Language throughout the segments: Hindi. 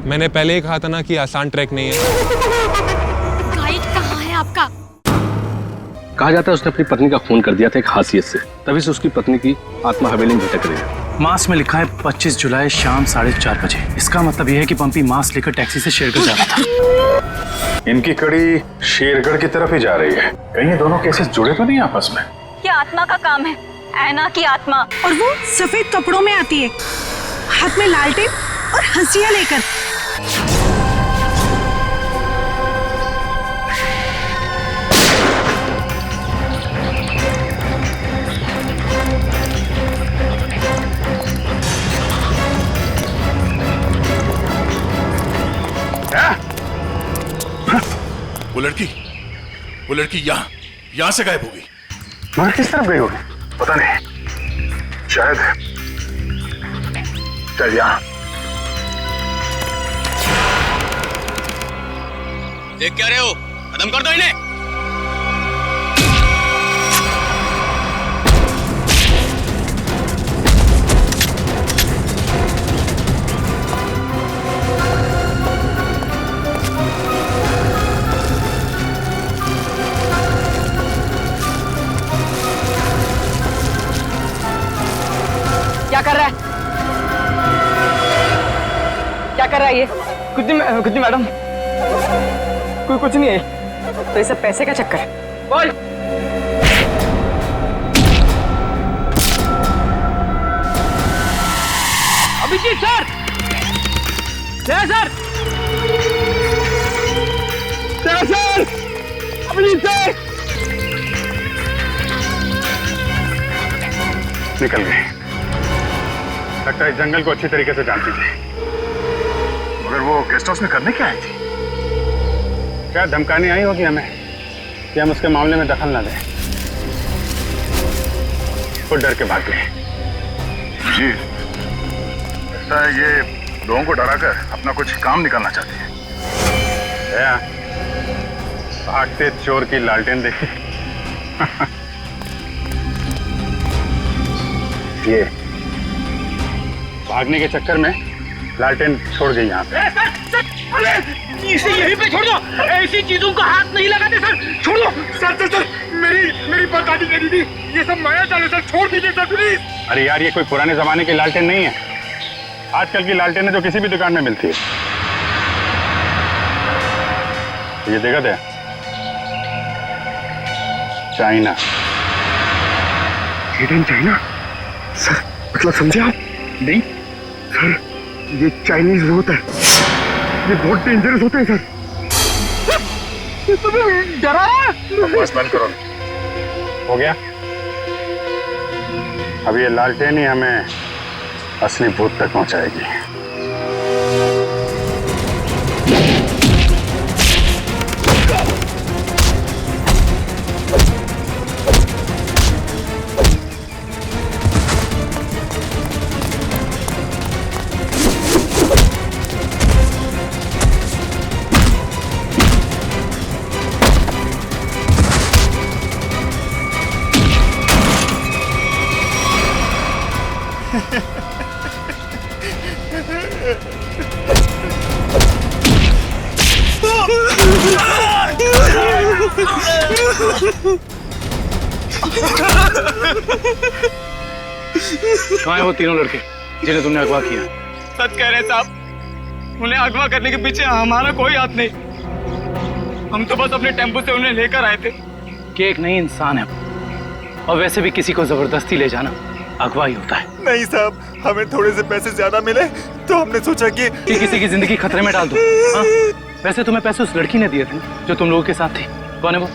मैंने पहले ही कहा था ना कि आसान ट्रैक नहीं है। गाइड कहाँ है आपका? कहा जाता है उसने अपनी पत्नी का खून कर दिया था एक हासियत से, तभी से उसकी पत्नी की आत्मा हवेली में भटक रही है। मास में लिखा है 25 जुलाई शाम 4:30 बजे। इसका मतलब यह है कि पंपी मास लेकर टैक्सी से शेरगढ़ जा रहा था। इनकी कड़ी शेरगढ़ की तरफ ही जा रही है। कहीं ये दोनों केसेस जुड़े तो नहीं आपस में? ये आत्मा का काम है, ऐना की आत्मा। और वो सफेद कपड़ों में आती है, हाथ में लालटेन और हंसिया लेकर। वो लड़की यहाँ से गायब होगी। मगर किस तरफ गई होगी पता नहीं। शायद यहाँ। देख क्या रहे हो? खत्म कर दो इन्हें। क्या कर रहा है? क्या कर रहा है ये? कुछ नहीं मैडम, कोई कुछ नहीं है। तो ये सब पैसे का चक्कर है। बोल। Abhijeet sir, sir, Abhijeet sir निकल गए। लगता है इस जंगल को अच्छी तरीके से जानती थी। मगर वो गेस्ट हाउस में करने क्या आई थी? शायद धमकाने आई होगी हमें कि हम उसके मामले में दखल ना दें। वो डर के भाग गए। जी, ऐसा है ये लोगों को डराकर अपना कुछ काम निकालना चाहती है। भागते चोर की लालटेन देखी। ये भागने के चक्कर में लालटेन छोड़ गई यहाँ पे। इसे यहीं पे छोड़ दो। ऐसी चीजों को हाथ नहीं लगाते सर। छोड़ दो सर। मेरी बर्बादी करी थी। ये सब माया चाल है सर, छोड़ दीजिए सर प्लीज। अरे यार, ये कोई पुराने जमाने की लालटेन नहीं है। आजकल की लालटेन है जो किसी भी दुकान में मिलती है। ये देखा था चाइना। हिडन चाइना सर, मतलब समझे आप? नहीं सर, ये चाइनीज होता है, ये बहुत डेंजरस होते हैं सर। तुम्हें डरा है? बस बंद करो। हो गया? अब ये लालटेन ही हमें असली भूत तक पहुंचाएगी। कहाँ हैं वो तीनों लड़के जिन्हें तुमने अगवा किया? सच कह रहे हैं साहब, उन्हें अगवा करने के पीछे हमारा कोई हाथ नहीं। हम तो बस अपने टेम्पो से उन्हें लेकर आए थे। कि एक नई इंसान है, और वैसे भी किसी को जबरदस्ती ले जाना अगवा ही होता है। नहीं साहब, हमें थोड़े से पैसे ज्यादा मिले तो हमने सोचा कि किसी की जिंदगी खतरे में डाल दो। हाँ? वैसे तुम्हें पैसे उस लड़की ने दिए थे जो तुम लोगों के साथ थी। कौन है वो?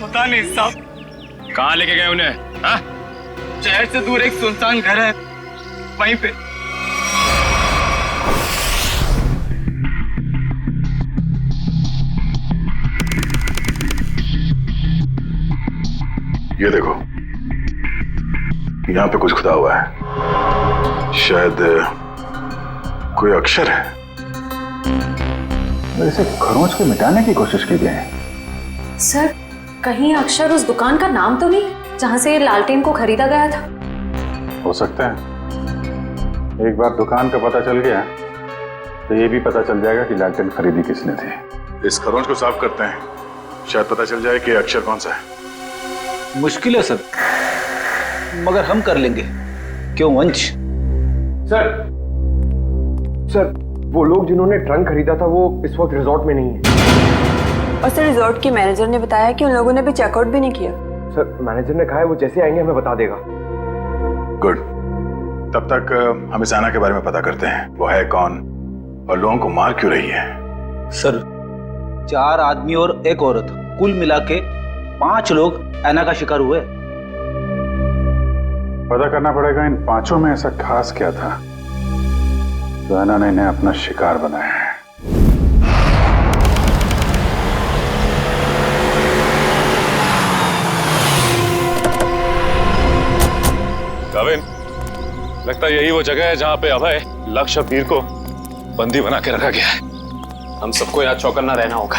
पता नहीं साहब। कहाँ लेके गए उन्हें? हाँ? शहर से दूर एक सुनसान घर है, वहीं पे। ये देखो, यहाँ पे कुछ खुदा हुआ है। शायद कोई अक्षर है। इसे खरोंच के मिटाने की कोशिश की गई है। सर, कहीं अक्षर उस दुकान का नाम तो नहीं जहां से लालटेन को खरीदा गया था? हो सकता है। एक बार दुकान का पता चल गया तो ये भी पता चल जाएगा कि लालटेन खरीदी किसने थी। इस खरोंच को साफ करते हैं, शायद पता चल जाए कि अक्षर कौन सा है। मुश्किल है सर, मगर हम कर लेंगे। क्यों वंश? सर वो लोग जिन्होंने ट्रंक खरीदा था वो इस वक्त रिजॉर्ट में नहीं है। और सर रिजॉर्ट के मैनेजर ने बताया कि उन लोगों ने भी चेकआउट भी नहीं किया। सर मैनेजर ने कहा है वो जैसे आएंगे हमें बता देगा। गुड, तब तक हम इस आना के बारे में पता करते हैं। वो है कौन और लोगों को मार क्यों रही है? सर 4 आदमी और 1 औरत, कुल मिला के 5 लोग ऐना का शिकार हुए। पता करना पड़ेगा इन 5 में ऐसा खास क्या था तो ऐना ने इन्हें अपना शिकार बनाया है। गाविन, लगता है यही वो जगह है जहां पे अभय लक्ष्य वीर को बंदी बना के रखा गया है। हम सबको यहाँ चौकन्ना रहना होगा।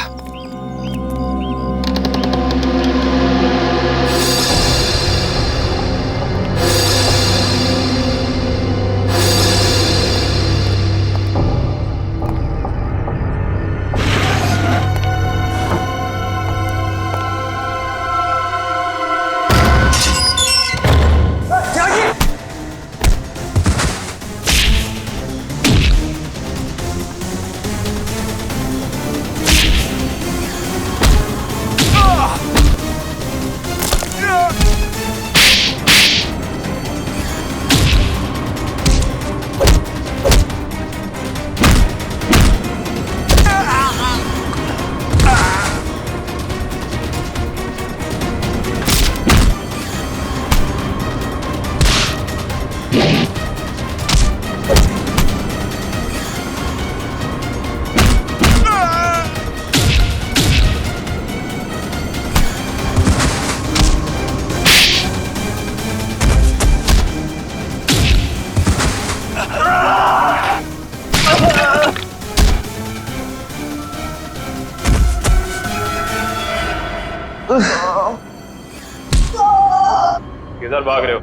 किधर भाग रहे हो?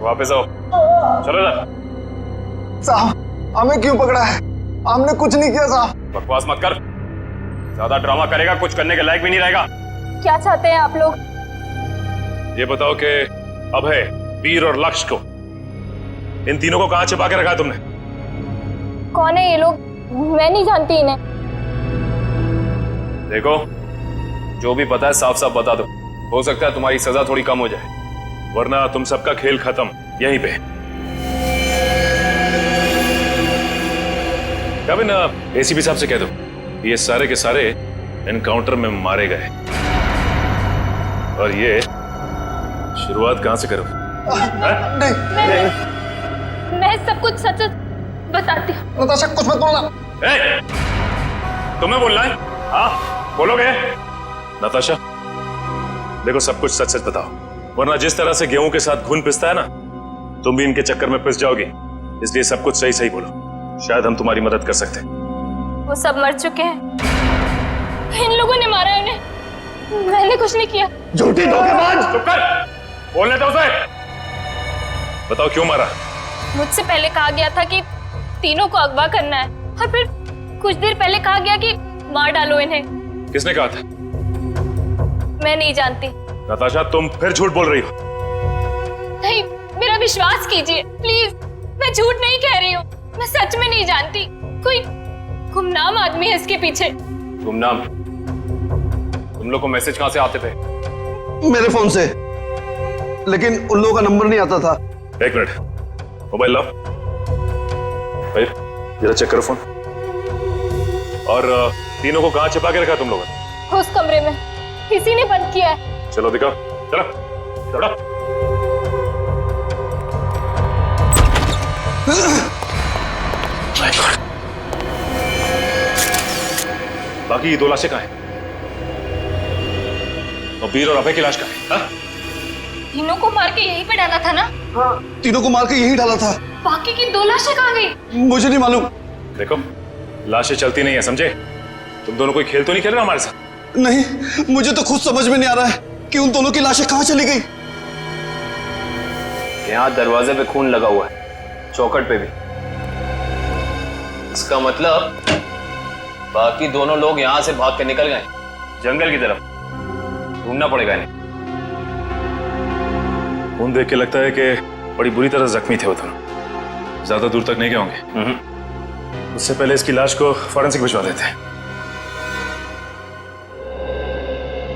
वापस आओ। चलो ना। साहब हमें क्यों पकड़ा है? हमने कुछ नहीं किया साहब। बकवास मत कर, ज्यादा ड्रामा करेगा कुछ करने के लायक भी नहीं रहेगा। क्या चाहते हैं आप लोग? ये बताओ कि अभय, वीर और लक्ष्य को, इन तीनों को कहां छिपा के रखा तुमने? कौन है ये लोग? मैं नहीं जानती इन्हें। देखो, जो भी पता है साफ साफ बता दो। हो सकता है तुम्हारी सजा थोड़ी कम हो जाए, वरना तुम सबका खेल खत्म यहीं पे। कभी ना एसीपी साहब से कह दो ये सारे के सारे एनकाउंटर में मारे गए। और ये शुरुआत कहां से करो? मैं सब कुछ सच सच बताती हूँ। नताशा कुछ मत बोलना। तुम्हें बोलना है? हाँ बोलोगे? नताशा देखो, सब कुछ सच सच बताओ, वरना जिस तरह से गेहूं के साथ घुन पिसता है ना, तुम भी इनके चक्कर में पिस जाओगी। इसलिए सब कुछ सही सही बोलो, शायद हम तुम्हारी मदद कर सकते हैं। वो सब मर चुके हैं। इन लोगों ने मारा है उन्हें, मैंने कुछ नहीं किया। झूठी धोखेबाज! चुप कर, बोलने दो उसे। बताओ क्यों मारा? मुझसे पहले कहा गया था कि तीनों को अगवा करना है, और फिर कुछ देर पहले कहा गया कि मार डालो इन्हें। किसने कहा था? मैं नहीं जानती। नताशा तुम फिर झूठ बोल रही हो। नहीं, मेरा विश्वास कीजिए प्लीज, मैं झूठ नहीं कह रही हूँ। मैं सच में नहीं जानती। कोई गुमनाम आदमी है इसके पीछे। गुमनाम? तुम लोग को मैसेज कहां से आते थे? मेरे फोन से, लेकिन उन लोगों का नंबर नहीं आता था। एक मिनट, मोबाइल लाओ भाई, जरा चेक करो फोन। और तीनों को कहां छिपा के रखा तुम लोगों ने? उस कमरे में किसी ने बंद किया है। चलो दिखाओ, चलो चलो। बाकी ये 2 लाशें कहां हैं? और वीर और अभय की लाश कहां है? तीनों को मार के यहीं पे डाला था ना? हाँ, तीनों को मार के यहीं डाला था। बाकी की 2 लाशें कहां गई? मुझे नहीं मालूम। देखो, लाशें चलती नहीं है, समझे? तुम दोनों कोई खेल तो नहीं खेल रहे हमारे साथ? नहीं, मुझे तो खुद समझ में नहीं आ रहा है कि उन दोनों की लाशें कहाँ चली गई। यहाँ दरवाजे पे खून लगा हुआ है, चौखट पे भी। इसका मतलब बाकी दोनों लोग यहाँ से भाग के निकल गए जंगल की तरफ। ढूंढना पड़ेगा इन्हें। खून देख के लगता है कि बड़ी बुरी तरह जख्मी थे वो दोनों। ज्यादा दूर तक नहीं गए होंगे। उससे पहले इसकी लाश को फॉरेंसिक भिजवा देते हैं।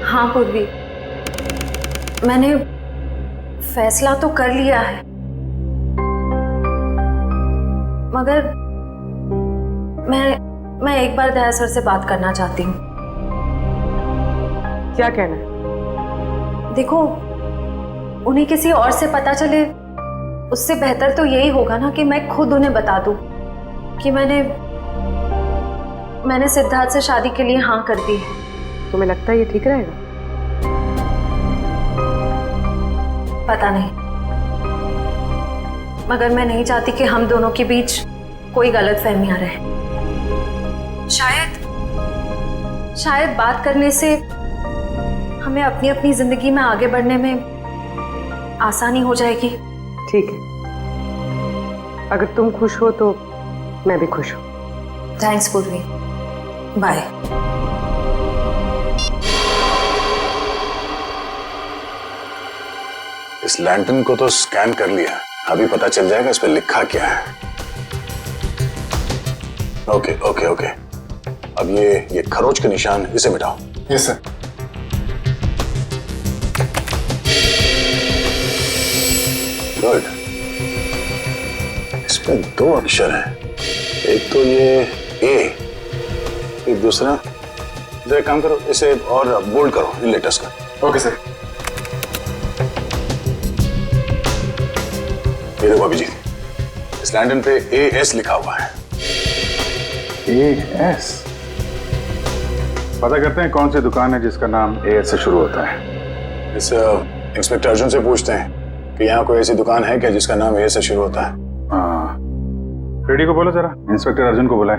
हाँ पूर्वी, मैंने फैसला तो कर लिया है, मगर मैं एक बार दया सर से बात करना चाहती हूँ। क्या कहना है? देखो, उन्हें किसी और से पता चले उससे बेहतर तो यही होगा ना कि मैं खुद उन्हें बता दूं कि मैंने सिद्धार्थ से शादी के लिए हाँ कर दी है। तुम्हें लगता है ये ठीक रहेगा? पता नहीं, मगर मैं नहीं चाहती कि हम दोनों के बीच कोई गलतफहमियां रहे। शायद बात करने से हमें अपनी अपनी जिंदगी में आगे बढ़ने में आसानी हो जाएगी। ठीक है, अगर तुम खुश हो तो मैं भी खुश हूँ। थैंक्स पूर्वी, बाय। इस लैंटर्न को तो स्कैन कर लिया, अभी पता चल जाएगा इस पे लिखा क्या है। ओके ओके ओके, अब ये खरोच के निशान, इसे मिटाओ। Yes sir. गुड। इसमें 2 अक्षर हैं, एक तो ये ए, एक दूसरा। तो एक काम करो, इसे और बोल्ड करो इन लेटर्स का। Okay sir. ये देखो अभिजीत, इस लैंटर्न पे AS लिखा हुआ है। AS? पता करते हैं कौन सी दुकान है जिसका नाम AS से शुरू होता है। इस इंस्पेक्टर अर्जुन से पूछते हैं कि यहाँ कोई ऐसी दुकान है क्या जिसका नाम AS से शुरू होता है। हाँ, फ्रेडी को बोलो जरा, इंस्पेक्टर अर्जुन को बुलाए।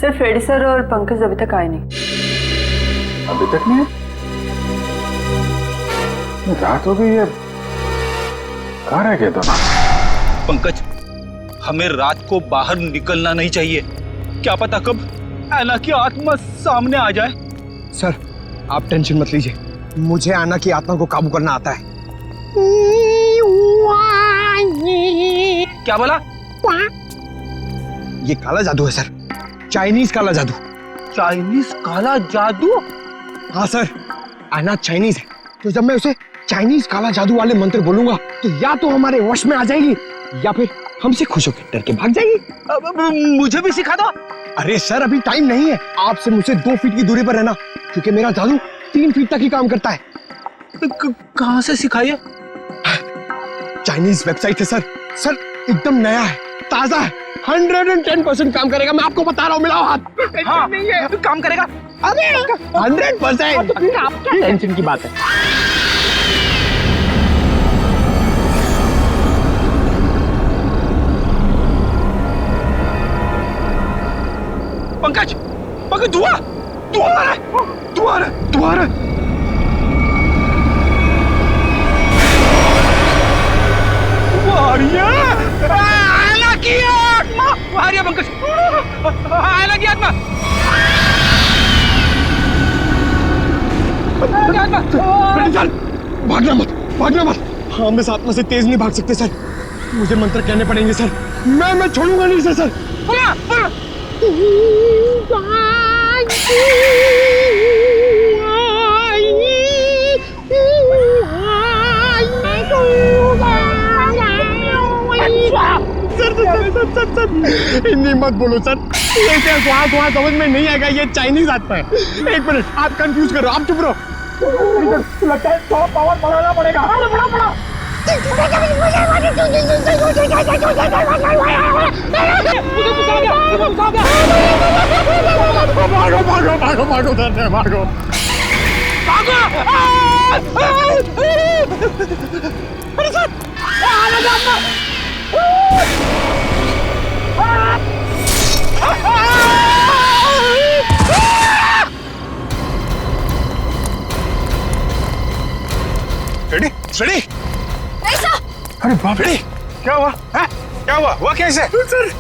सर, फ्रेडी सर और पंकज अभी तक आए नहीं। अभी तक नहीं? रात हो गई है, कहाँ रह गए दोनों? पंकज, हमें रात को बाहर निकलना नहीं चाहिए। क्या पता कब ऐना की आत्मा सामने आ जाए। सर, आप टेंशन मत लीजिए, मुझे आना की आत्मा को काबू करना आता है। क्या बोला? ये काला जादू है सर, चाइनीज काला जादू। चाइनीज काला जादू? हाँ सर, आना चाइनीज है, तो जब मैं उसे चाइनीज काला जादू वाले मंत्र बोलूंगा तो या तो हमारे वश में आ जाएगी या फिर हमसे खुश होकर डर के भाग जाएगी। मुझे भी सिखा दो। अरे सर, अभी टाइम नहीं है, आपसे मुझसे 2 फीट की दूरी पर रहना, क्योंकि मेरा जादू 3 फीट तक ही काम करता है। कहाँ से सिखाइए? चाइनीज वेबसाइट है सर। सर, एकदम नया है, ताजा है, 110% काम करेगा, मैं आपको बता रहा हूँ। मिलाओ हाथ। हाँ, नहीं है, काम करेगा। अरे 100%। टेंशन की बात है। पंकज, धुआं आ रहा है। आयला की आत्मा आ रही है पंकज, आयला की आत्मा। भागना मत। हम इस आत्मा से तेज नहीं भाग सकते सर, मुझे मंत्र कहने पड़ेंगे सर। मैं छोड़ूंगा नहीं सर। बोला। सर, हिंदी मत बोलो सर, ये क्या वहाँ समझ में नहीं आएगा, ये चाइनीज आत्मा है। 1 मिनट, आप कंफ्यूज करो, आप चुप रहो। लगता है तो पावर बढ़ाना पड़ेगा। भागो। अरे सर, फ्रेडी, फ्रेडी! नहीं सर। अरे बाप रे! क्या हुआ? हाँ? क्या हुआ? हुआ कैसे? सर,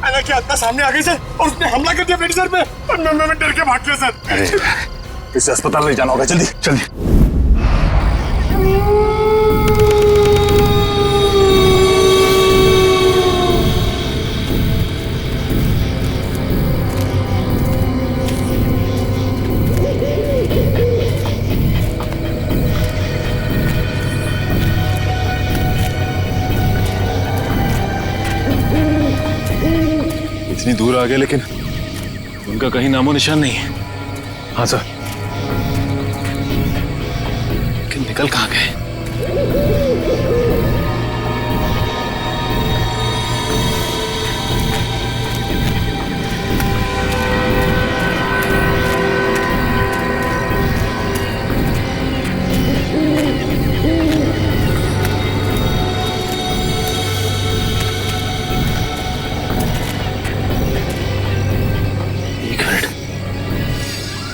ऐना की आत्मा सामने आ गई सर और उसने हमला कर दिया फ्रेडी सर पे और मैं डर के भाग गया सर। अरे इसे अस्पताल ले जाना होगा, जल्दी जल्दी। इतनी दूर आ गए लेकिन उनका कहीं नामो निशान नहीं है। हाँ सर। लेकिन निकल कहाँ गए?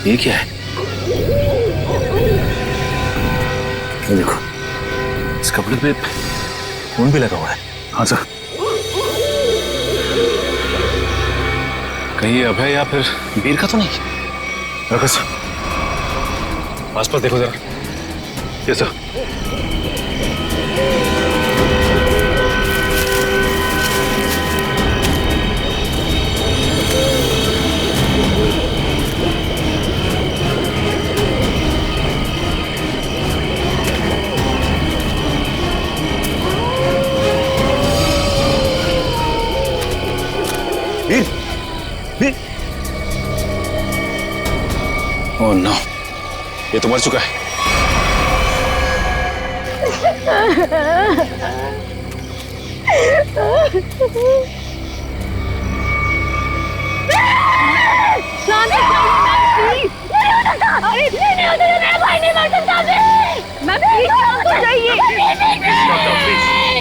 ये क्या है? ये देखो, इस कपड़े पे खून भी लगा हुआ है। हाँ सर। कहीं ये अभय या फिर वीर का तो नहीं? रखो सर, आसपास देखो जरा। ये सर। ओह नो, ये तो मर चुका है।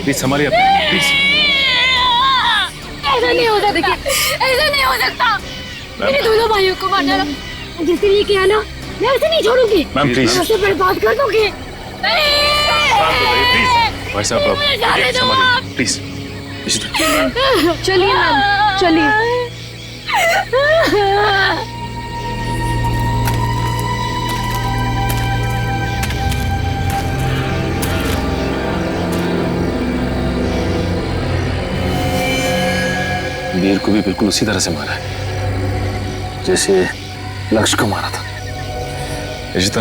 प्लीज संभालिए अपने, प्लीज। ऐसा नहीं हो सकता, देखिए ऐसा नहीं हो सकता। मेरे दोनों भाइयों को मारना जिसने ये किया ना, मैं उसे नहीं छोड़ूंगी। मैम प्लीज, उसे बर्बाद कर दूंगी। भाई साहब संभालिए प्लीज। चलिए मैम, चलिए। वीर को भी बिल्कुल उसी तरह से मारा है जैसे लक्ष्य को मारा था। इशिता,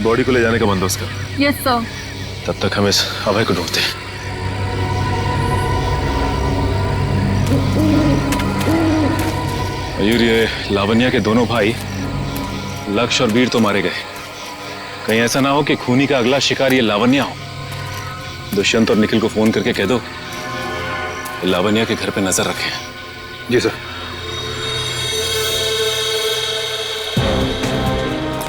बॉडी को ले जाने का बंदोबस्त कर। Yes sir. तब तक हम इस अभय को ढूंढते हैं। मयूर, ये लावण्या के दोनों भाई लक्ष्य और वीर तो मारे गए। कहीं ऐसा ना हो कि खूनी का अगला शिकार ये लावण्या हो। दुष्यंत और निखिल को फोन करके कह दो लावण्या के घर पे नजर रखें। जी सर।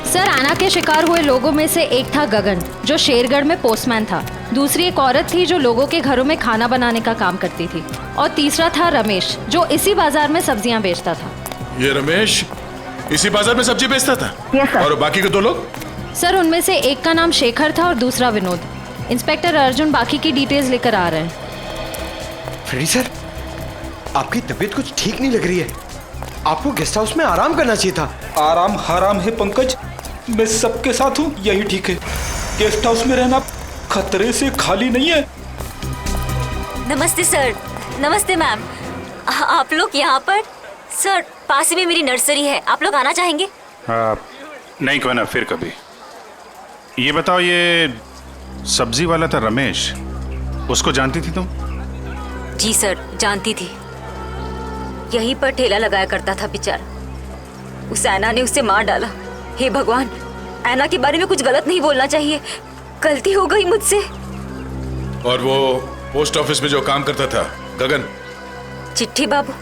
सर, आना के शिकार हुए लोगों में से एक था गगन, जो शेरगढ़ में पोस्टमैन था। दूसरी एक औरत थी जो लोगों के घरों में खाना बनाने का काम करती थी। और तीसरा था रमेश, जो इसी बाजार में सब्जियां बेचता था। ये रमेश इसी बाजार में सब्जी बेचता था? Yes sir. और बाकी के दो लोग? सर, उनमें से एक का नाम शेखर था और दूसरा विनोद। इंस्पेक्टर अर्जुन बाकी की डिटेल्स लेकर आ रहे हैं। फ्रेडी सर, आपकी तबीयत कुछ ठीक नहीं लग रही है। आपको गेस्ट हाउस में आराम करना चाहिए था। आराम हराम है पंकज, मैं सबके साथ हूँ, यही ठीक है। गेस्ट हाउस में रहना खतरे से खाली नहीं है। नमस्ते सर। नमस्ते मैम। आप लोग यहाँ पर? सर, पास ही में मेरी नर्सरी है, आप लोग आना चाहेंगे? नहीं, क्यों ना, फिर कभी। ये बताओ, ये सब्जी वाला था रमेश, उसको जानती थी तुम? जी सर, जानती थी। यहीं पर ठेला लगाया करता था बेचारा। उस ऐना ने उसे मार डाला। हे भगवान, ऐना के बारे में कुछ गलत नहीं बोलना चाहिए, गलती हो गई मुझसे। और वो पोस्ट ऑफिस में जो काम करता था गगन? चिट्ठी बाबू,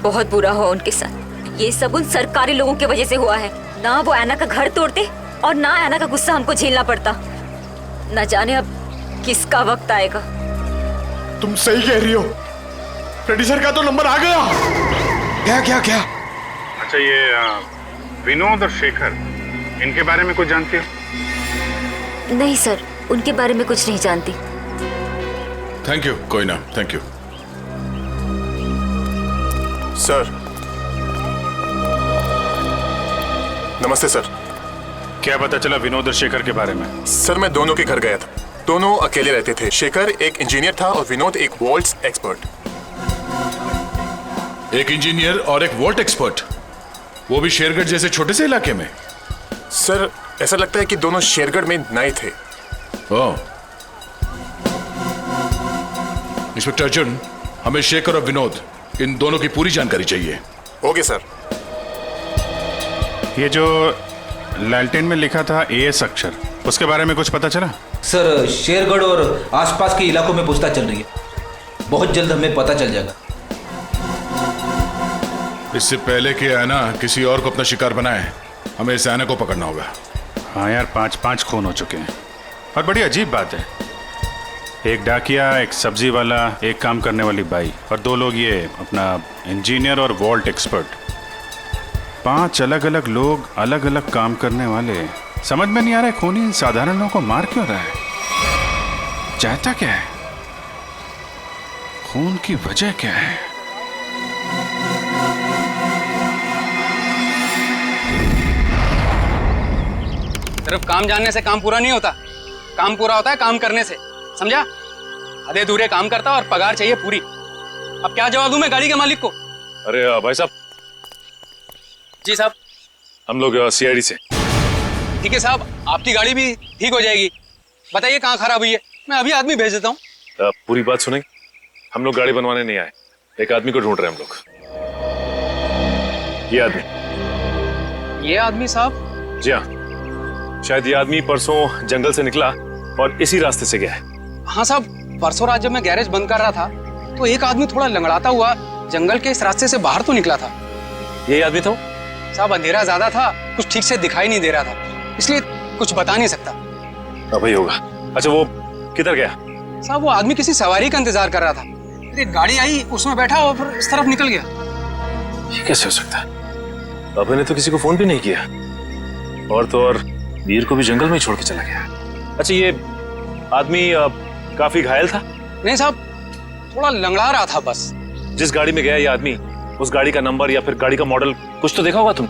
बहुत बुरा हुआ उनके साथ। ये सब उन सरकारी लोगों की वजह से हुआ है। ना वो ऐना का घर तोड़ते और ना ऐना का गुस्सा हमको झेलना पड़ता। न जाने अब किसका वक्त आएगा। तुम सही कह रही हो, फ्रेडी सर का तो नंबर आ गया। क्या क्या क्या? अच्छा, ये विनोद और शेखर, इनके बारे में कुछ जानते हो? नहीं सर, उनके बारे में कुछ नहीं जानती। थैंक यू, कोई ना, थैंक यू। सर, नमस्ते सर। क्या पता चला विनोद और शेखर के बारे में? सर, मैं दोनों के घर गया था। दोनों अकेले रहते थे। शेखर एक इंजीनियर था और विनोद एक वॉल्ट्स एक्सपर्ट। एक इंजीनियर और एक वॉल्ट एक्सपर्ट, वो भी शेरगढ़ जैसे छोटे से इलाके में? सर, ऐसा लगता है कि दोनों शेरगढ़ में नए थे। ओह। इंस्पेक्टर अर्जुन, हमें शेखर और विनोद इन दोनों की पूरी जानकारी चाहिए। Okay sir. ये जो लालटेन में लिखा था एएस अक्षर, उसके बारे में कुछ पता चला? सर, शेरगढ़ और आसपास के इलाकों में पूछताछ चल रही है। बहुत जल्द हमें पता चल जाएगा। इससे पहले कि ऐना किसी और को अपना शिकार बनाए, हमें इस ऐना को पकड़ना होगा। हाँ यार, 5 खून हो चुके हैं। और बड़ी अजीब बात है, एक डाकिया, एक सब्जी वाला, एक काम करने वाली बाई और 2 लोग ये अपना इंजीनियर और वॉल्ट एक्सपर्ट। 5 अलग अलग लोग, अलग अलग काम करने वाले। समझ में नहीं आ रहा है खूनी साधारण लोगों को मार क्यों रहा है? चाहता क्या है? खून की वजह क्या है? सिर्फ काम जानने से काम पूरा नहीं होता। काम पूरा होता है काम करने से, समझा? आधे अधूरे काम करता और पगार चाहिए पूरी। अब क्या जवाब दूं मैं गाड़ी के मालिक को? अरे भाई साहब। जी साहब। हम लोग सीआईडी से। ठीक है साहब, आपकी गाड़ी भी ठीक हो जाएगी। बताइए कहाँ खराब हुई है, मैं अभी आदमी भेज देता हूँ। पूरी बात सुनेंगे? हम लोग गाड़ी बनवाने नहीं आए, एक आदमी को ढूंढ रहे हैं हम लोग। ये आदमी साहब? जी हाँ, शायद ये आदमी परसों जंगल से निकला और इसी रास्ते से गया है। हाँ साहब, परसों रात जब मैं गैरेज बंद कर रहा था तो एक आदमी थोड़ा लंगड़ाता हुआ जंगल के इस रास्ते से बाहर तो निकला था। यही आदमी था? साहब, अंधेरा ज्यादा था, कुछ ठीक से दिखाई नहीं दे रहा था, इसलिए कुछ बता नहीं सकता। अब ही होगा। अच्छा, वो किधर गया? साहब, वो आदमी किसी सवारी का इंतजार कर रहा था। फिर एक गाड़ी आई, उसमें बैठा और फिर इस तरफ निकल गया। ये कैसे हो सकता है? अभय ने तो किसी को फोन भी नहीं किया, और तो और वीर को भी जंगल में ही छोड़ के चला गया। अच्छा, ये आदमी काफी घायल था? नहीं साहब, थोड़ा लंगड़ा रहा था बस। जिस गाड़ी में गया ये आदमी, उस गाड़ी का नंबर या फिर गाड़ी का मॉडल कुछ तो देखा होगा तुम?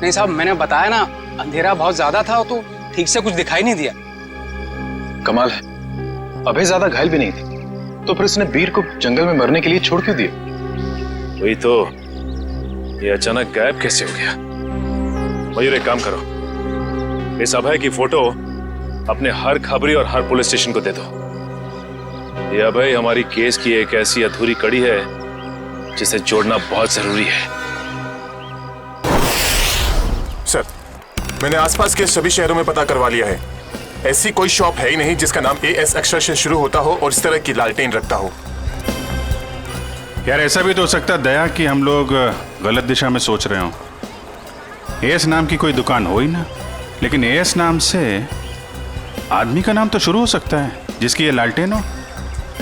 नहीं साहब, मैंने बताया ना, अंधेरा बहुत ज्यादा था तो ठीक से कुछ दिखाई नहीं दिया। कमाल है, अभय ज्यादा घायल भी नहीं थी, तो फिर उसने वीर को जंगल में मरने के लिए छोड़ क्यों दिया? वही तो, ये अचानक गायब कैसे हो गया? मयूर, एक काम करो, इस अभय की फोटो अपने हर खबरी और हर पुलिस स्टेशन को दे दो। ये अभय हमारी केस की एक ऐसी अधूरी कड़ी है जिसे जोड़ना बहुत जरूरी है। सर, मैंने आसपास के सभी शहरों में पता करवा लिया है। ऐसी कोई शॉप है ही नहीं जिसका नाम एएस अक्षर से शुरू होता हो और इस तरह की लालटेन रखता हो। यार, ऐसा भी तो हो सकता है दया कि हम लोग गलत दिशा में सोच रहे हो। एएस नाम की कोई दुकान हो ही ना, लेकिन एएस नाम से आदमी का नाम तो शुरू हो सकता है जिसकी ये लालटेन हो।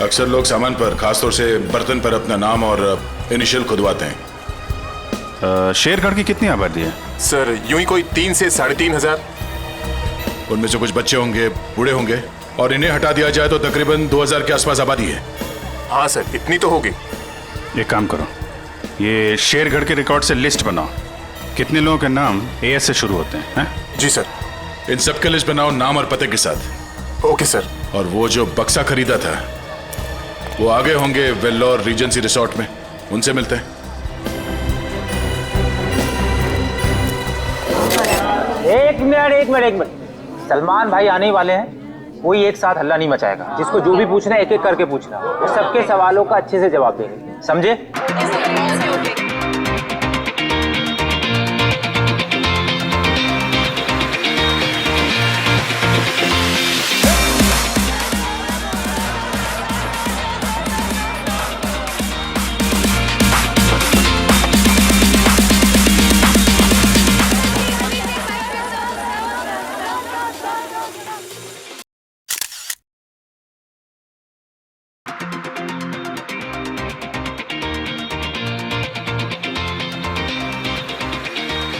अक्सर लोग सामान पर, खासतौर से बर्तन पर अपना नाम और इनिशियल खुदवाते हैं। शेरगढ़ की कितनी आबादी है? सर, यूं ही कोई 3 से 3,500। उनमें से कुछ बच्चे होंगे, बूढ़े होंगे, और इन्हें हटा दिया जाए तो तकरीबन 2000 के आसपास आबादी है। हाँ सर, इतनी तो होगी। एक काम करो, ये शेरगढ़ के रिकॉर्ड से लिस्ट बनाओ, कितने लोगों के नाम एएस से शुरू होते हैं? जी सर। इन सबके लिस्ट बनाओ, नाम और पते के साथ। Okay sir. और वो जो बक्सा खरीदा था, वो आगे होंगे वेल्लोर रीजेंसी रिसोर्ट में, उनसे मिलते हैं। एक मिनट, सलमान भाई आने वाले हैं। कोई एक साथ हल्ला नहीं मचाएगा। जिसको जो भी पूछना है एक एक करके पूछना, वो सबके सवालों का अच्छे से जवाब देंगे, समझे?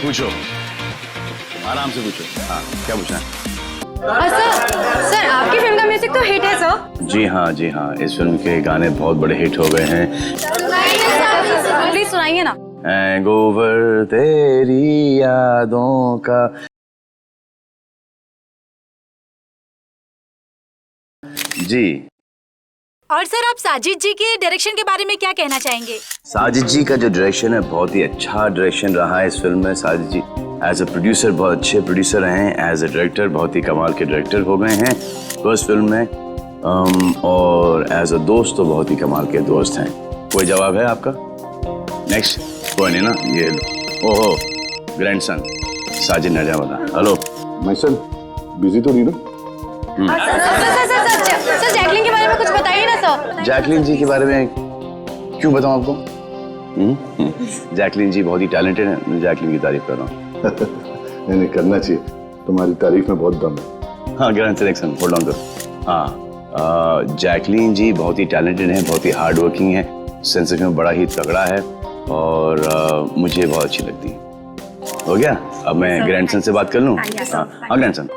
पूछो, आराम से पूछो। हाँ, क्या पूछना है? सर आपकी फिल्म का म्यूजिक तो हिट है सर। जी हाँ, इस फिल्म के गाने बहुत बड़े हिट हो गए हैं। प्लीज सुनाइए ना। हैंगओवर तेरी यादों का। जी। और सर आप साजिद जी के डायरेक्शन के बारे में क्या कहना चाहेंगे? साजिद जी का जो डायरेक्शन है बहुत ही अच्छा डायरेक्शन रहा है इस फिल्म में। साजिद जी एज अ प्रोड्यूसर बहुत अच्छे प्रोड्यूसर रहे हैं, एज अ डायरेक्टर बहुत ही कमाल के डायरेक्टर हो गए हैं फर्स्ट फिल्म में, और एज अ दोस्त तो बहुत ही कमाल के दोस्त हैं। कोई जवाब है आपका? नेक्स्ट कोई नहीं ना, ये ओहो grandson Sajid Nizamat. Hello my son, busy तो नहीं ना? सर जैकलिन के बारे में कुछ बताइए ना सर। जैकलिन जी के बारे में क्यों बताऊं आपको? जैकलिन जी बहुत ही टैलेंटेड है, मैं जैकलिन की तारीफ कर रहा हूँ। नहीं करना चाहिए, तुम्हारी तारीफ में बहुत दम है। हाँ ग्रैंड सिलेक्शन होल्ड ऑन करो। हाँ जैकलिन जी बहुत ही टैलेंटेड है, बहुत ही हार्ड वर्किंग है, सेंस ऑफ ह्यूमर बड़ा ही तगड़ा है और मुझे बहुत अच्छी लगती है। हो गया, अब मैं ग्रैंडसन से बात कर लूँ? हाँ ग्रैंडसन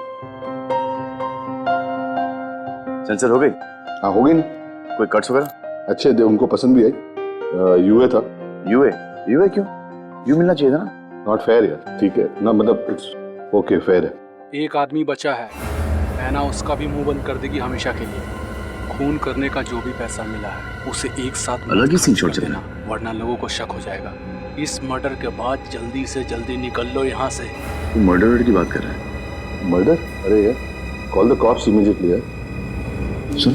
सेंसर हो गई? हाँ हो गई ना। कोई कट्स वगैरह? अच्छे थे, उनको पसंद भी आई। यूए था। यूए क्यों? यू मिलना चाहिए था ना। नॉट फेयर यार। ठीक है ना, मतलब इट्स ओके, फेयर है। एक आदमी बचा है, ऐना उसका भी मुंह बंद कर देगी हमेशा के लिए। खून करने का जो भी पैसा मिला है उसे एक साथ अलग ही सीन छोड़ देना, वरना लोगों को शक हो जाएगा। इस मर्डर के बाद जल्दी से जल्दी निकल लो यहाँ से। तू मर्डर की बात कर रहा है? मर्डर? अरे यार, कॉल द कॉप्स इमीडिएटली यार। सुन,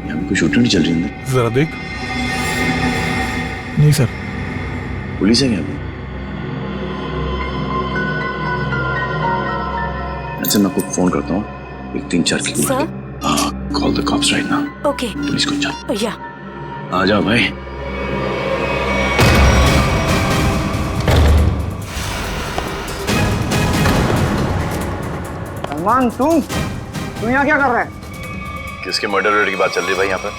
यहाँ पे कोई शूटिंग नहीं चल रही है? जरा देख। नहीं सर। पुलिस है क्या? अच्छा मैं आपको फोन करता हूँ, एक 3-4 की call the cops right now. Okay. Police को जाओ। या आ जाओ भाई। सलमान तुम यहाँ क्या कर रहे हैं? किसके मर्डर की बात चल रही है भाई यहाँ पर?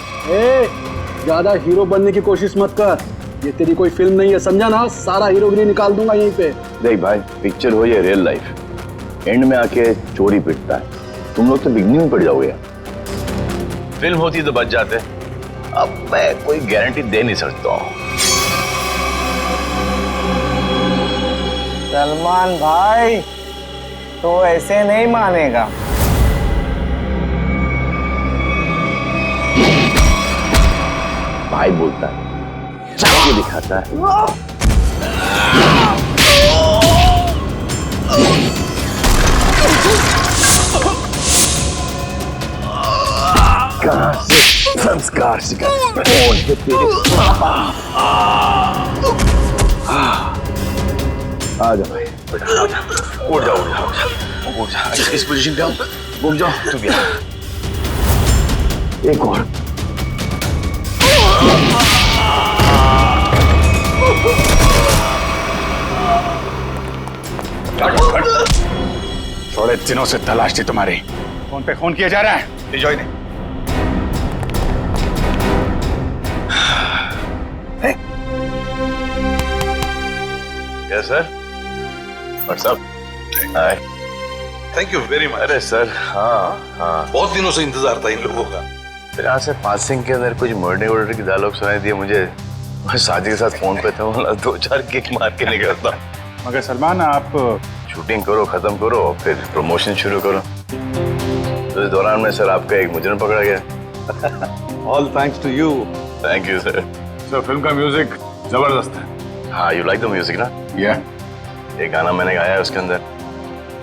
ज्यादा हीरो बनने की कोशिश मत कर, ये तेरी कोई फिल्म नहीं है, समझा ना? सारा हीरोगिरी निकाल दूंगा यहीं पे। देख भाई, पिक्चर हो या रियल लाइफ, एंड में आके चोरी पिटता है। तुम लोग तो बिगनिंग में पड़ जाओगे यार। फिल्म होती तो बच जाते, अब मैं कोई गारंटी दे नहीं सकता हूँ। सलमान भाई तो ऐसे नहीं मानेगा। भाई बोलता है, चाय दिखाता है। कहां से संस्कार सिखा? कौन है तेरे? आ जा भाई, बेटा आ जा। उठ जा। इस पोजीशन पे आओ, घूम जाओ। तू भी आ। एक और। थोड़े दिनों से तलाश थी तुम्हारी। फोन पे फोन किया जा रहा है। ले जाओ इन्हें। Yes sir. What's up? Hi. Thank you very much. अरे सर, हाँ बहुत दिनों से इंतजार था इन लोगों का। फिर यहाँ से पासिंग के अंदर कुछ मर्डर की डायलॉग सुनाई दिए मुझे। मैं शादी के साथ फोन पे था, 2-4 किक मार के निकलता। मगर सलमान आप शूटिंग करो, खत्म करो, फिर प्रमोशन शुरू करो। तो इस दौरान में सर आपका एक मुजरिम पकड़ा गया। All thanks to you. Thank you sir. Sir film का म्यूजिक जबरदस्त है। हाँ, यू लाइक द म्यूजिक ना? या एक गाना मैंने गाया है उसके अंदर,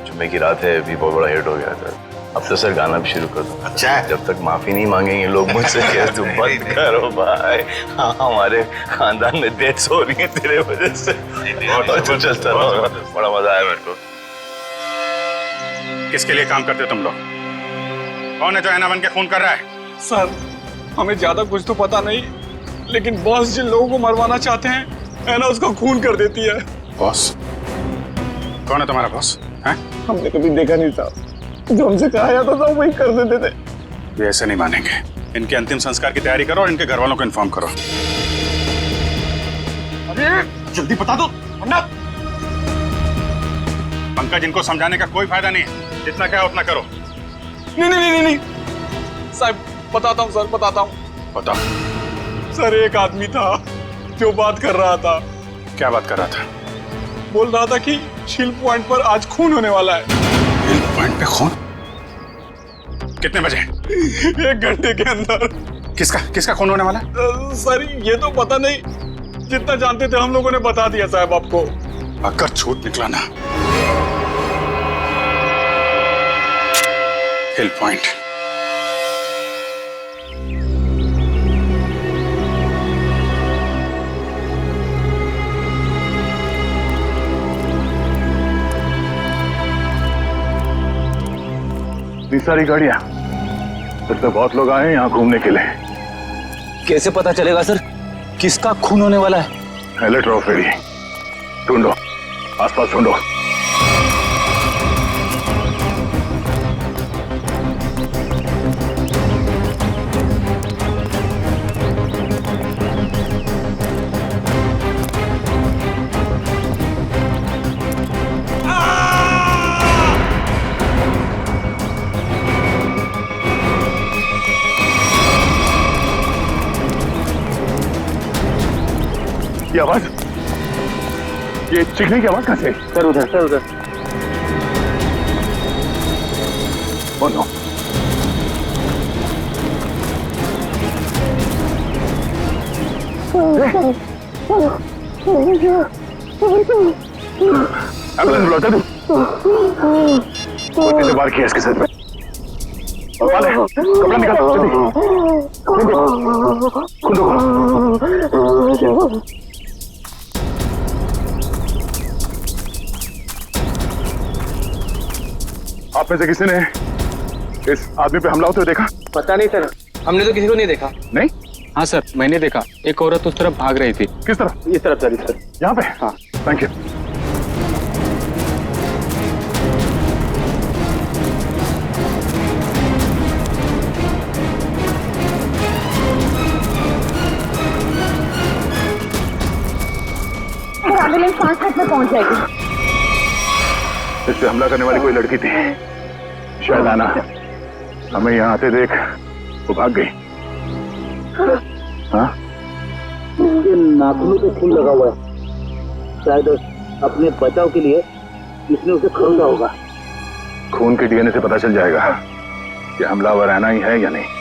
जुम्मे की रात है, भी बहुत बड़ा हिट हो गया सर। अब तो सर गाना भी शुरू कर दो। अच्छा, जब तक माफी नहीं मांगेंगे लोग मुझसे क्या, तुम बंद करो भाई। हाँ, हमारे खानदान में डेथ्स हो रही है तेरे वजह से। और चलता रहो, बड़ा मजा आया मेरे को। किसके लिए काम करते हो तुम लोग? कौन है जो ऐना बन के खून कर रहा है? सर हमें ज्यादा कुछ तो पता नहीं, लेकिन बॉस जिन लोगों को मरवाना चाहते हैं ऐना उसका खून कर देती है। बॉस? कौन है तुम्हारा बॉस? हमने कभी देखा नहीं था, जो हमसे कहा जाता था वही कर देते थे। ये ऐसे नहीं मानेंगे। इनके अंतिम संस्कार की तैयारी करो और इनके घर वालों को इन्फॉर्म करो। अरे जल्दी बता दो वरना। पंकज, इनको समझाने का कोई फायदा नहीं है। जितना क्या उतना करो। नहीं नहीं नहीं नहीं साहब, बताता हूँ सर, बताता हूँ। बताओ। सर एक आदमी था जो बात कर रहा था। क्या बात कर रहा था? बोल रहा था कि शिल्प पॉइंट पर आज खून होने वाला है। शिल्प पॉइंट पे खून? कितने बजे? 1 घंटे के अंदर। किसका किसका खून होने वाला है? सर ये तो पता नहीं, जितना जानते थे हम लोगों ने बता दिया साहब आपको। अगर झूठ निकला ना, हिल पॉइंट। इतनी सारी गाड़ियां, फिर तो बहुत लोग आए हैं यहाँ घूमने के लिए। कैसे पता चलेगा सर किसका खून होने वाला है? अलर्ट रहो फेरी, ढूंढो, आसपास ढूंढो। ये आवाज, ये चीखने की आवाज कहां से? सर उधर, सर उधर। Oh no. एम्बुलेंस बुलाता तू। और कितने बार किया इसके सर में? कपड़ा निकाल, जल्दी। खून दो। आप में से किसी ने इस आदमी पे हमला होते हुए देखा? पता नहीं सर, हमने तो किसी को नहीं देखा। नहीं? हाँ सर, मैंने देखा। एक औरत उस तरफ भाग रही थी। किस तरफ? इस तरफ सर, इस तरफ। यहाँ पे? हाँ। Thank you. एम्बुलेंस 5 मिनट में पहुंच जाएगी। इस पे हमला करने वाली कोई लड़की थी, शायद आना। हमें यहाँ आते देख वो भाग गई। हाँ? उसके नाखूनों पे खून लगा हुआ है, शायद अपने बचाव के लिए इसने उसे खरीदा होगा। खून के डीएनए से पता चल जाएगा कि हमलावर आना ही है या नहीं।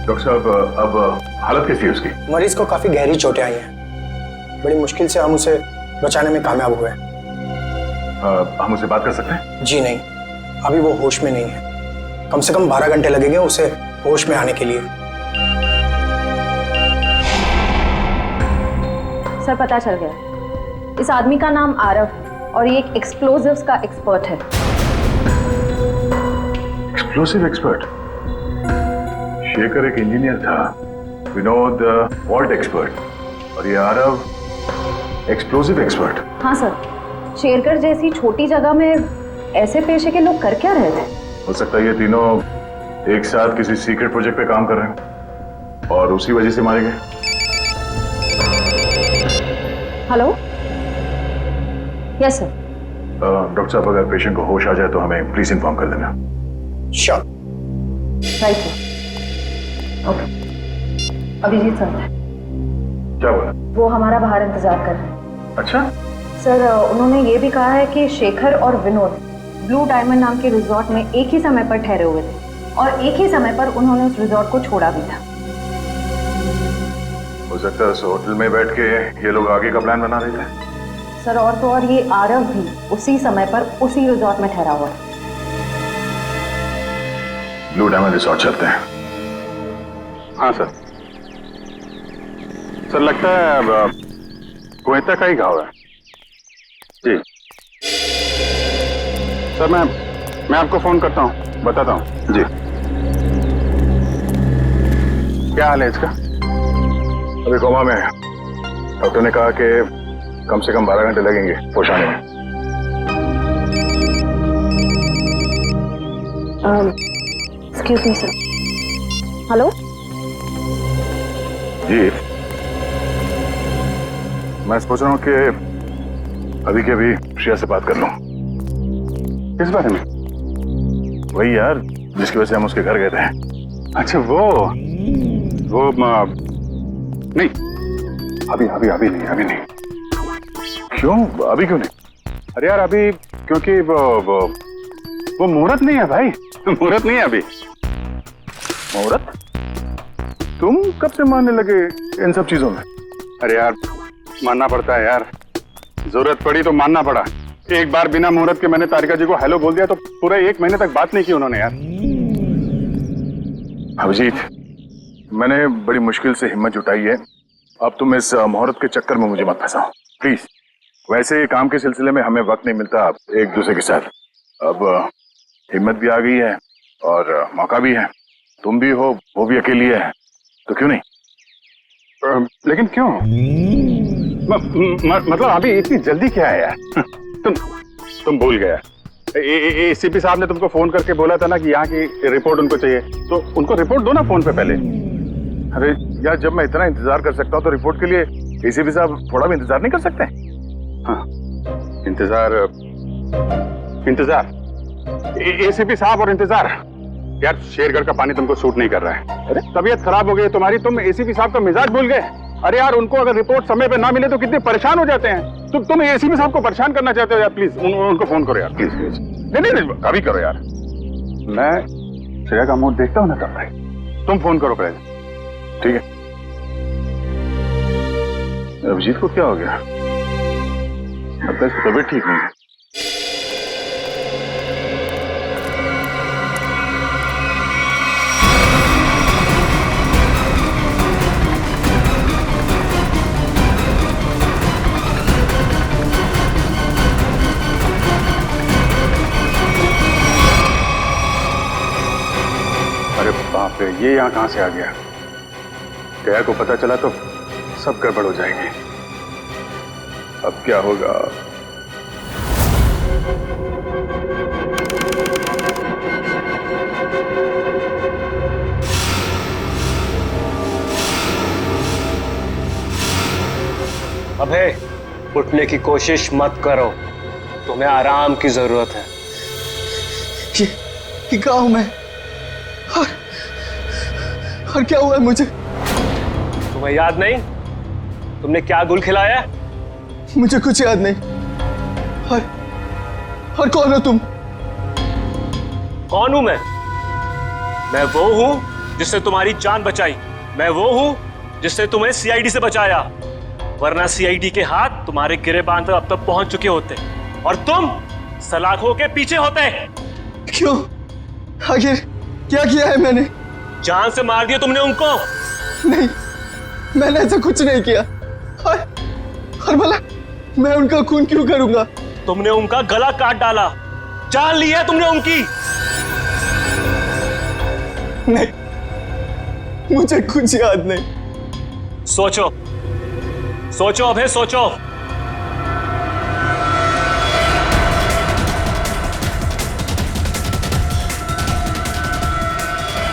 डॉक्टर साहब, अब हालत कैसी है उसकी? मरीज को काफी गहरी चोटें आई हैं। बड़ी मुश्किल से हम उसे बचाने में कामयाब हुए। हम उसे बात कर सकते हैं? जी नहीं, अभी वो होश में नहीं है। कम से कम 12 घंटे लगेंगे उसे होश में आने के लिए। सर पता चल गया, इस आदमी का नाम आरव और ये एक एक्सप्लोजिव्स का एक्सपर्ट है। Explosive expert? शेखर एक इंजीनियर था, विनोद वॉल्ट एक्सपर्ट, और ये आरव एक्सप्लोसिव एक्सपर्ट। हाँ सर, शेरगढ़ जैसी छोटी जगह में ऐसे पेशे के लोग कर क्या रहे थे? हो सकता है ये तीनों एक साथ किसी सीक्रेट प्रोजेक्ट पे काम कर रहे हैं और उसी वजह से मारे गए। Hello, yes sir. डॉक्टर साहब, अगर पेशेंट को होश आ जाए तो हमें प्लीज इन्फॉर्म कर देना। Sure. Right sir. Okay. Abhijeet sir क्या बोला? वो हमारा बाहर इंतजार कर रहे हैं। अच्छा सर, उन्होंने ये भी कहा है कि शेखर और विनोद ब्लू डायमंड नाम के रिजॉर्ट में एक ही समय पर ठहरे हुए थे और एक ही समय पर उन्होंने उस रिजॉर्ट को छोड़ा भी था। हो सकता है उस होटल में बैठ के ये लोग आगे का प्लान बना रहे थे। सर और तो और ये आरव भी उसी समय पर उसी रिजॉर्ट में ठहरा हुआ है। ब्लू डायमंड रिजॉर्ट चलते हैं। हाँ सर। सर लगता है गोयता का ही घाव है। जी सर, मैं आपको फोन करता हूँ, बताता हूँ। जी। क्या हाल है इसका? अभी कोमा में है। डॉक्टर ने कहा कि कम से कम 12 घंटे लगेंगे होश आने में। Excuse me sir. हेलो जी, मैं सोच रहा हूँ कि अभी के अभी श्रेया से बात कर लूं। किस बारे में? वही यार जिसकी वजह से हम उसके घर गए थे। अच्छा वो नहीं, अभी नहीं। क्यों? अभी क्यों नहीं? अरे यार अभी क्योंकि वो मुहूर्त नहीं है भाई, मुहूर्त नहीं है अभी। मुहूर्त? तुम कब से मानने लगे इन सब चीजों में? अरे यार मानना पड़ता है यार, जरूरत पड़ी तो मानना पड़ा। एक बार बिना मुहूर्त के मैंने तारिका जी को हेलो बोल दिया तो पूरे 1 महीने तक बात नहीं की उन्होंने यार। अभिजीत, मैंने बड़ी मुश्किल से हिम्मत जुटाई है, अब तुम इस मुहूर्त के चक्कर में मुझे मत फंसाओ प्लीज। वैसे काम के सिलसिले में हमें वक्त नहीं मिलता एक दूसरे के साथ। अब हिम्मत भी आ गई है और मौका भी है, तुम भी हो, वो भी अकेली है, तो क्यों नहीं? लेकिन क्यों? मतलब अभी इतनी जल्दी क्या है यार? तुम भूल गया। एसीपी साहब ने तुमको फोन करके बोला था ना कि यहाँ की रिपोर्ट उनको चाहिए, तो उनको रिपोर्ट दो ना फोन पे पहले। अरे यार जब मैं इतना इंतजार कर सकता हूँ तो रिपोर्ट के लिए एसीपी साहब थोड़ा भी इंतजार नहीं कर सकते? हाँ, इंतजार एसीपी साहब और इंतजार। यार शेरगढ़ का पानी तुमको सूट नहीं कर रहा है। अरे तबीयत खराब हो गई तुम्हारी, तुम एसीपी साहब का मिजाज भूल गए। अरे यार उनको अगर रिपोर्ट समय पे ना मिले तो कितने परेशान हो जाते हैं। तुम एसीपी साहब को परेशान करना चाहते हो यार, प्लीज उनको फोन करो यार, प्लीज। नहीं अभी करो यार, मैं श्रेया का मूड देखता हूँ ना तब भाई। तुम फोन करो पहले, ठीक है? अभिजीत को क्या हो गया? अब तक इसकी तबीयत ठीक नहीं है। अरे बाप रे, ये यहाँ कहां से आ गया? दया को पता चला तो सब गड़बड़ हो जाएगी। अब क्या होगा? अबे उठने की कोशिश मत करो, तुम्हें आराम की जरूरत है। ये कहाँ हूं मैं? और क्या हुआ मुझे? तुम्हें याद नहीं तुमने क्या गुल खिलाया? मुझे कुछ याद नहीं। और कौन हो तुम? कौन हूं मैं? मैं वो हूं जिसने तुम्हारी जान बचाई। मैं वो हूं जिसने तुम्हें सीआईडी से बचाया, वरना सीआईडी के हाथ तुम्हारे गिरेबान तक अब तक पहुंच चुके होते और तुम सलाखों के पीछे होते। क्यों? आखिर क्या किया है मैंने? जान से मार दिया तुमने उनको। नहीं, मैंने ऐसा कुछ नहीं किया। और भला मैं उनका खून क्यों करूंगा? तुमने उनका गला काट डाला, जान ली है तुमने उनकी। नहीं, मुझे कुछ याद नहीं। सोचो सोचो अभय, सोचो।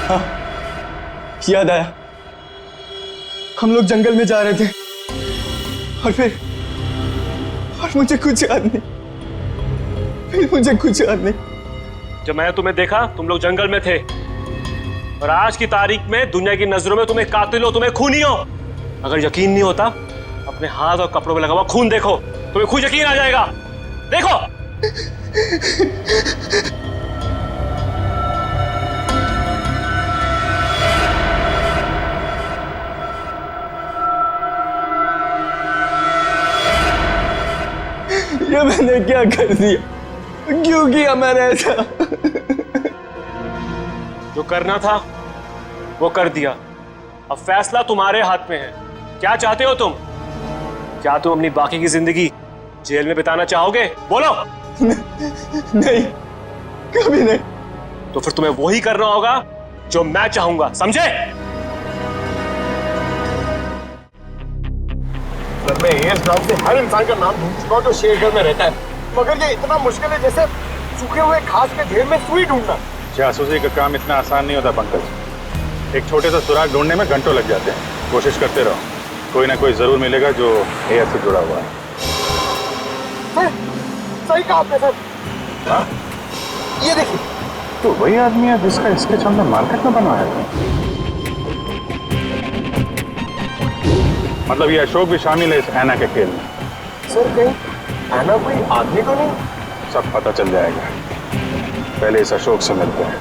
हाँ, याद आया। हम लोग जंगल में जा रहे थे और मुझे कुछ याद नहीं। फिर मुझे कुछ याद नहीं। जब मैंने तुम्हें देखा तुम लोग जंगल में थे और आज की तारीख में दुनिया की नजरों में तुम्हें कातिल हो, तुम्हें खूनी हो। अगर यकीन नहीं होता अपने हाथ और कपड़ों में लगा हुआ खून देखो, तुम्हें खुद यकीन आ जाएगा। देखो। ये मैंने क्या कर दिया? क्यों किया मैंने ऐसा? जो करना था वो कर दिया, अब फैसला तुम्हारे हाथ में है। क्या चाहते हो तुम? क्या तुम अपनी बाकी की जिंदगी जेल में बिताना चाहोगे? बोलो। नहीं, कभी नहीं। तो फिर तुम्हें वही करना होगा जो मैं चाहूंगा, समझे? मैं इस गांव से हर इंसान का नाम ढूंढ चुका हूं जो शेरगढ़ में रहता है, मगर ये इतना मुश्किल है जैसे सूखे हुए घास के ढेर में सुई ढूंढना। जासूसी का काम इतना आसान नहीं होता पंकज। एक छोटे सा सुराग ढूंढने में घंटों लग जाते हैं। कोशिश करते रहो, कोई ना कोई जरूर मिलेगा जो एयर से जुड़ा हुआ है। सही कहा आपने सर। हाँ? ये देखिए, तो वही आदमी है जिसका स्केच हमने मार्केट में बनवाया था। मतलब ये अशोक भी शामिल है इस ऐना के खेल में। सर कहीं ऐना कोई आदमी तो नहीं? सब पता चल जाएगा, पहले इस अशोक से मिलते हैं।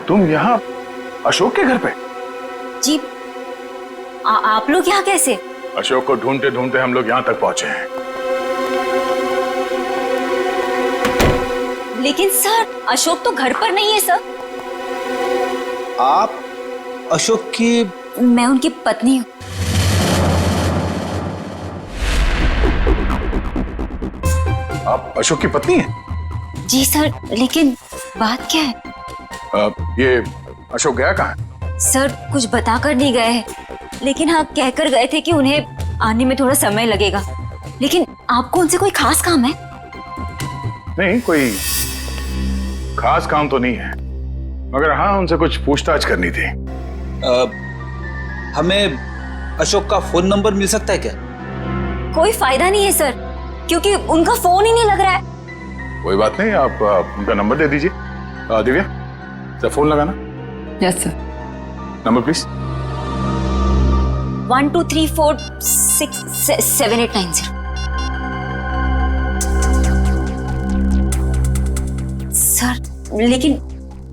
तुम यहाँ अशोक के घर पे? जी, आप लोग यहाँ कैसे? अशोक को ढूंढते ढूंढते हम लोग यहाँ तक पहुंचे हैं। लेकिन सर, अशोक तो घर पर नहीं है सर। आप अशोक की? मैं उनकी पत्नी हूँ। आप अशोक की पत्नी हैं? जी सर, लेकिन बात क्या है? ये अशोक गया कहाँ? सर कुछ बताकर नहीं गए हैं, लेकिन हाँ कहकर गए थे कि उन्हें आने में थोड़ा समय लगेगा। लेकिन आपको उनसे कोई खास काम है? नहीं, कोई खास काम तो नहीं है, मगर हाँ उनसे कुछ पूछताछ करनी थी। हमें अशोक का फोन नंबर मिल सकता है क्या? कोई फायदा नहीं है सर, क्योंकि उनका फोन ही नहीं लग रहा है। कोई बात नहीं, आप उनका नंबर दे दीजिए। दिव्या, तो फोन लगाना। Yes sir. Number please. 1234667890। Sir लेकिन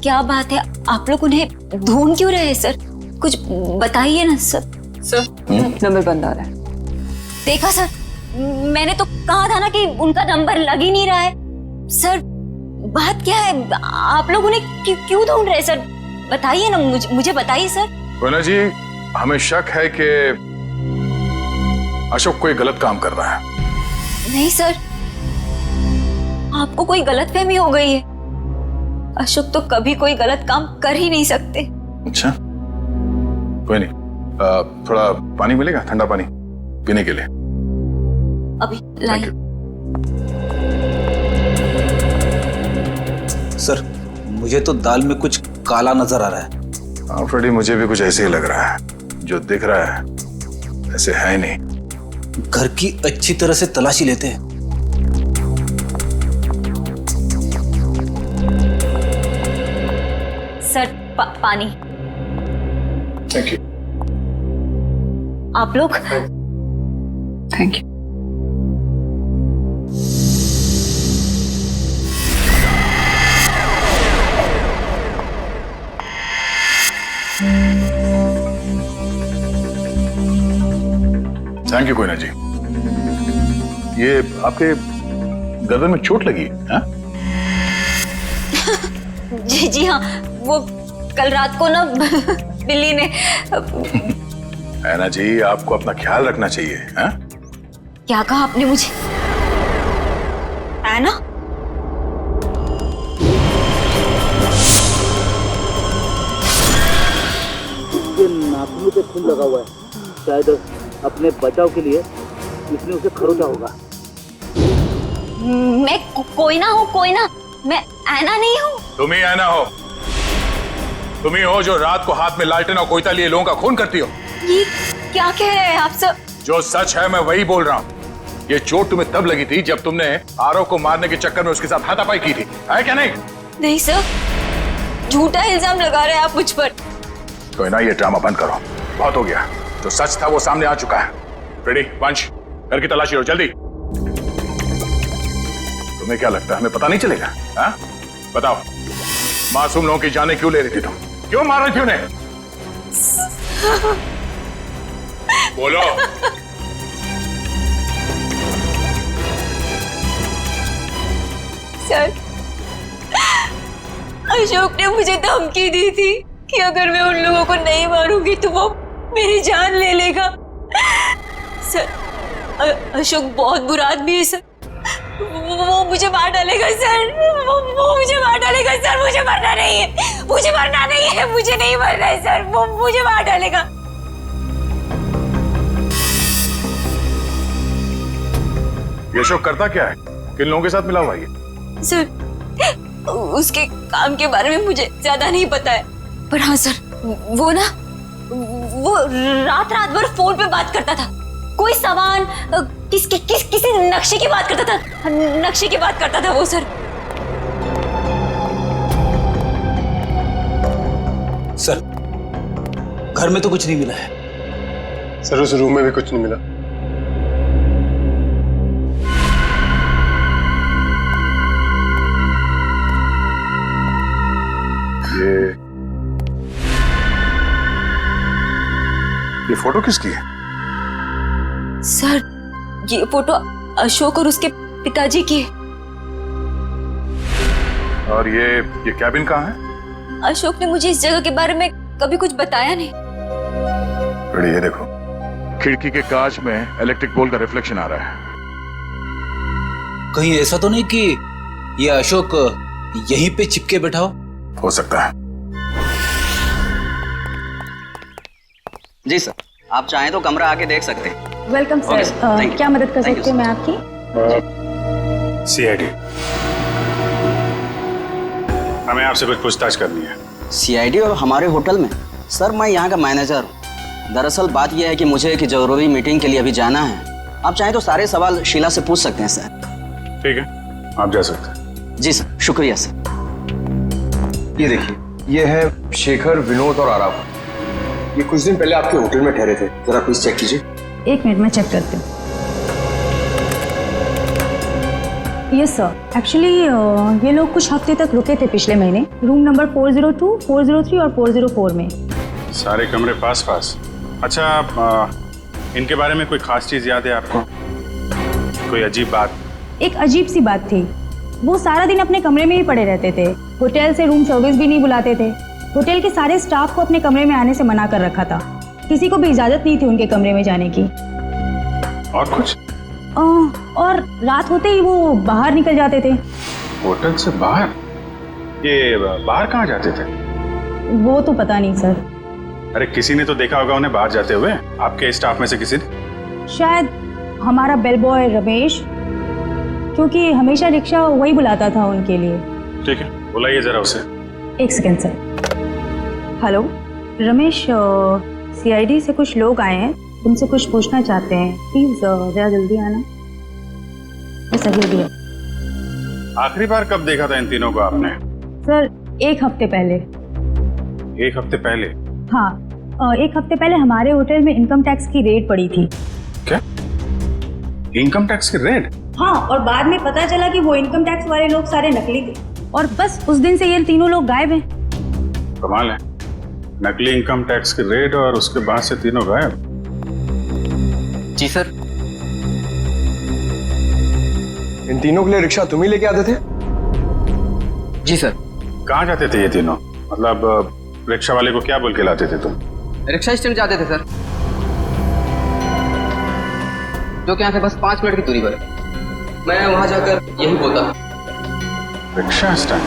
क्या बात है, आप लोग उन्हें ढूंढ क्यों रहे हैं सर? कुछ बताइए ना सर। सर नंबर बंद आ रहा है। देखा सर, मैंने तो कहा था ना कि उनका नंबर लग ही नहीं रहा है। सर बात क्या है, आप लोग उन्हें क्यों ढूंढ रहे हैं सर? बताइए ना, मुझे बताइए सर। कोयना जी, हमें शक है कि अशोक कोई गलत काम कर रहा है। नहीं सर, आपको कोई गलतफहमी हो गई है। अशोक तो कभी कोई गलत काम कर ही नहीं सकते। अच्छा, कोई नहीं, थोड़ा पानी मिलेगा, ठंडा पानी पीने के लिए? अभी लाइए। सर मुझे तो दाल में कुछ काला नजर आ रहा है। हाँ फ्रेडी, मुझे भी कुछ ऐसे ही लग रहा है। जो दिख रहा है ऐसे है ही नहीं। घर की अच्छी तरह से तलाशी लेते हैं। सर पानी। Thank you. आप लोग? Thank you. Thank you Koyna ji. ये आपके गर्दन में चोट लगी है? जी हाँ, वो कल रात को ना बिल्ली ने। ऐना जी, आपको अपना ख्याल रखना चाहिए। है? क्या कहा आपने मुझे? ऐना? इसके नाखूनों पे खून लगा हुआ है, शायद अपने बचाव के लिए इसने उसे खरोचा होगा। मैं कोई ना हूँ, कोई ना, मैं ऐना नहीं हूँ। तुम ही ऐना हो। तुम ही हो जो रात को हाथ में लालटेन और कोयता लिए लोगों का खून करती हो। ये क्या कह रहे हैं आप सब? जो सच है मैं वही बोल रहा हूँ। ये चोट तुम्हें तब लगी थी जब तुमने आरव को मारने के चक्कर में उसके साथ हाथापाई की थी, है क्या नहीं? नहीं सर, झूठा इल्जाम लगा रहे हैं आप मुझ पर। कोई ना, ये ड्रामा बंद करो, बहुत हो गया। जो सच था वो सामने आ चुका है। रेडी पंच, घर की तलाशी लो जल्दी। तुम्हें क्या लगता है हमें पता नहीं चलेगा? हाँ? बताओ, मासूम लोगों की जानें क्यों ले रही थी तुम? क्यों मार रही थी उन्हें? बोलो। सर अशोक ने मुझे धमकी दी थी कि अगर मैं उन लोगों को नहीं मारूंगी तो वो मेरी जान ले लेगा। सर अशोक बहुत बुरा आदमी है सर, वो मुझे मार डालेगा सर, वो मुझे मार डालेगा सर। मुझे मरना नहीं है, मुझे मरना नहीं है, मुझे नहीं मरना है सर, वो मुझे मार डालेगा। ये अशोक करता क्या है? किन लोगों के साथ मिला हुआ है? सर उसके काम के बारे में मुझे ज्यादा नहीं पता है, पर हाँ सर वो रात भर फोन पे बात करता था। कोई सामान किसी नक्शे की बात करता था, नक्शे की बात करता था वो सर। सर घर में तो कुछ नहीं मिला है। सर उस रूम में भी कुछ नहीं मिला। ये फोटो किसकी है? सर ये फोटो अशोक और उसके पिताजी की है। और ये कैबिन कहाँ है? अशोक ने मुझे इस जगह के बारे में कभी कुछ बताया नहीं। ये देखो, खिड़की के कांच में इलेक्ट्रिक पोल का रिफ्लेक्शन आ रहा है। कहीं ऐसा तो नहीं कि ये अशोक यहीं पे चिपके बैठा हो सकता है। जी सर, आप चाहें तो कमरा आके देख सकते हैं। Welcome sir. क्या मदद कर सकती हूँ मैं आपकी? सीआईडी, हमें आपसे कुछ पूछताछ करनी है। सीआईडी और हमारे होटल में? सर मैं यहाँ का मैनेजर हूँ। दरअसल बात यह है कि मुझे एक जरूरी मीटिंग के लिए अभी जाना है। आप चाहें तो सारे सवाल शीला से पूछ सकते हैं सर। ठीक है, आप जा सकते हैं। जी सर, शुक्रिया सर। ये देखिए, ये है शेखर, विनोद और आराव। ये कुछ दिन पहले आपके होटल में ठहरे थे। जरा प्लीज चेक कीजिए। एक मिनट में चेक करती हूँ। यस सर, एक्चुअली ये लोग कुछ हफ्ते तक रुके थे पिछले महीने, रूम नंबर 402, 403 और 404 में। सारे कमरे पास पास। अच्छा, इनके बारे में कोई खास चीज याद है आपको? कोई अजीब बात? एक अजीब सी बात थी, वो सारा दिन अपने कमरे में ही पड़े रहते थे। होटल से रूम सर्विस भी नहीं बुलाते थे। होटल के सारे स्टाफ को अपने कमरे में आने से मना कर रखा था। किसी को भी इजाजत नहीं थी उनके कमरे में जाने की। और कुछ? और रात होते ही वो बाहर निकल जाते थे। होटल से बाहर? ये बाहर कहाँ जाते थे? वो तो पता नहीं सर। अरे किसी ने तो देखा होगा उन्हें बाहर जाते हुए, आपके स्टाफ में से किसी ने? शायद हमारा बेल बॉय रमेश, क्योंकि हमेशा रिक्शा वही बुलाता था उनके लिए। ठीक है, बुलाइए जरा उसे। एक second sir. Hello Ramesh, CID से कुछ लोग आए हैं, तुमसे कुछ पूछना चाहते हैं। प्लीज जरा जल्दी आना। बस अभी अभी। आखिरी बार कब देखा था इन तीनों को आपने? सर 1 हफ्ते पहले। 1 हफ्ते पहले? हाँ, 1 हफ्ते पहले हमारे होटल में इनकम टैक्स की रेड पड़ी थी। क्या? इनकम टैक्स की रेड? हाँ, और बाद में पता चला कि वो इनकम टैक्स वाले लोग सारे नकली थे, और बस उस दिन से ये तीनों लोग गायब हैं। कमाल है, नकली इनकम टैक्स की रेड और उसके बाद से तीनों गायब। जी सर। इन तीनों के लिए रिक्शा तुम ही लेके आते थे? जी सर। कहाँ जाते थे ये तीनों? मतलब रिक्शा वाले को क्या बोल के लाते थे तुम? रिक्शा स्टैंड जाते थे सर, जो कि यहाँ से बस 5 मिनट की दूरी पर है। मैं वहां जाकर यही बोलता था। Rickshaw stand?